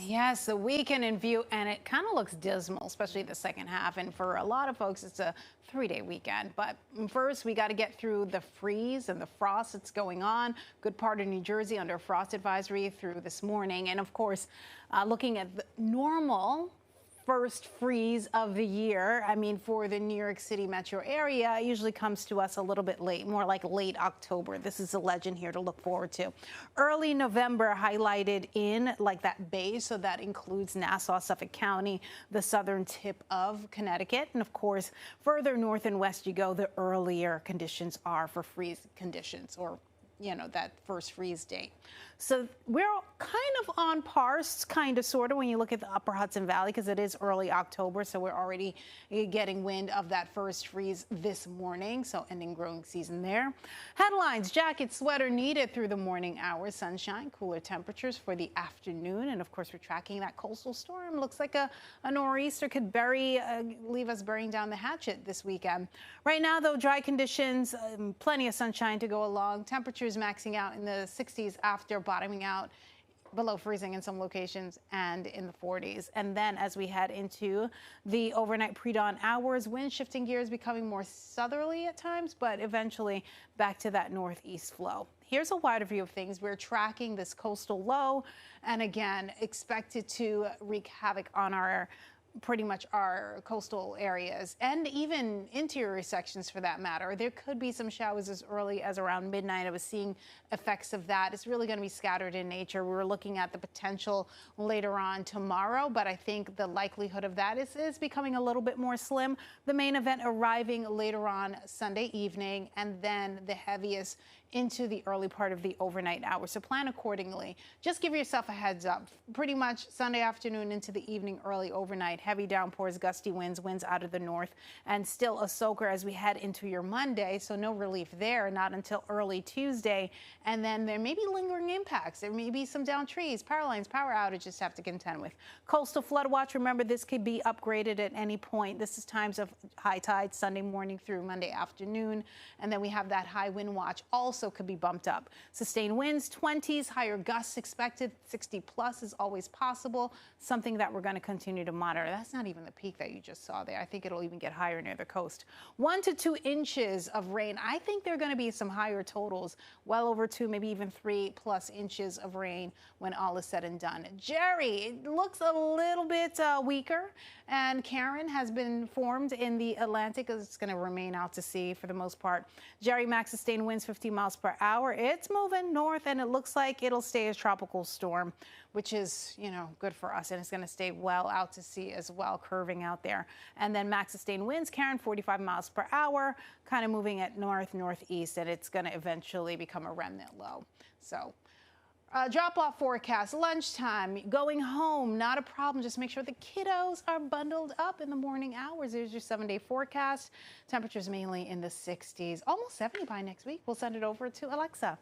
Yes, the weekend in view, and it kind of looks dismal, especially the second half. And for a lot of folks, it's a 3-day weekend. But first, we got to get through the freeze and the frost that's going on. Good part of New Jersey under a frost advisory through this morning. And of course, looking at the normal first freeze of the year. I mean, for the New York City metro area, it usually comes to us a little bit late, more like late October. This is a legend here to look forward to. Early November highlighted in like that bay, so that includes Nassau, Suffolk County, the southern tip of Connecticut. And of course, further north and west you go, the earlier conditions are for freeze conditions, or that first freeze date. So we're kind of on par, kind of, sort of, when you look at the upper Hudson Valley, because it is early October. So we're already getting wind of that first freeze this morning. So ending growing season there. Headlines: jacket, sweater needed through the morning hours. Sunshine, cooler temperatures for the afternoon. And of course, we're tracking that coastal storm. Looks like a nor'easter could leave us burying down the hatchet this weekend. Right now, though, dry conditions, plenty of sunshine to go along. Temperatures maxing out in the 60s after bottoming out below freezing in some locations and in the 40s. And then as we head into the overnight pre-dawn hours, wind shifting gears, becoming more southerly at times, but eventually back to that northeast flow. Here's a wider view of things. We're tracking this coastal low, and again, expected to wreak havoc on pretty much our coastal areas and even interior sections for that matter. There could be some showers as early as around midnight. I was seeing effects of that. It's really going to be scattered in nature. We're looking at the potential later on tomorrow, but I think the likelihood of that is becoming a little bit more slim. The main event arriving later on Sunday evening, and then the heaviest into the early part of the overnight hours. So plan accordingly. Just give yourself a heads up. Pretty much Sunday afternoon into the evening, early overnight, heavy downpours, gusty winds out of the north, and still a soaker as we head into your Monday. So no relief there, not until early Tuesday. And then there may be lingering impacts. There may be some downed trees, power lines, power outages to have to contend with. Coastal flood watch. Remember, this could be upgraded at any point. This is times of high tide Sunday morning through Monday afternoon. And then we have that high wind watch also could be bumped up. Sustained winds, 20s, higher gusts expected, 60 plus is always possible. Something that we're going to continue to monitor. That's not even the peak that you just saw there. I think it'll even get higher near the coast. 1 to 2 inches of rain. I think there are going to be some higher totals, well over 2, maybe even 3+ inches of rain when all is said and done. Jerry, it looks a little bit weaker, and Karen has been formed in the Atlantic. It's going to remain out to sea for the most part. Jerry, max sustained winds 15 miles per hour. It's moving north, and it looks like it'll stay a tropical storm, which is, good for us. And it's going to stay well out to sea as well, curving out there. And then max sustained winds, Karen, 45 miles per hour, kind of moving at northeast, and it's going to eventually become a remnant low. So drop-off forecast, lunchtime, going home, not a problem. Just make sure the kiddos are bundled up in the morning hours. There's your 7-day forecast. Temperatures mainly in the 60s, almost 70 by next week. We'll send it over to Alexa.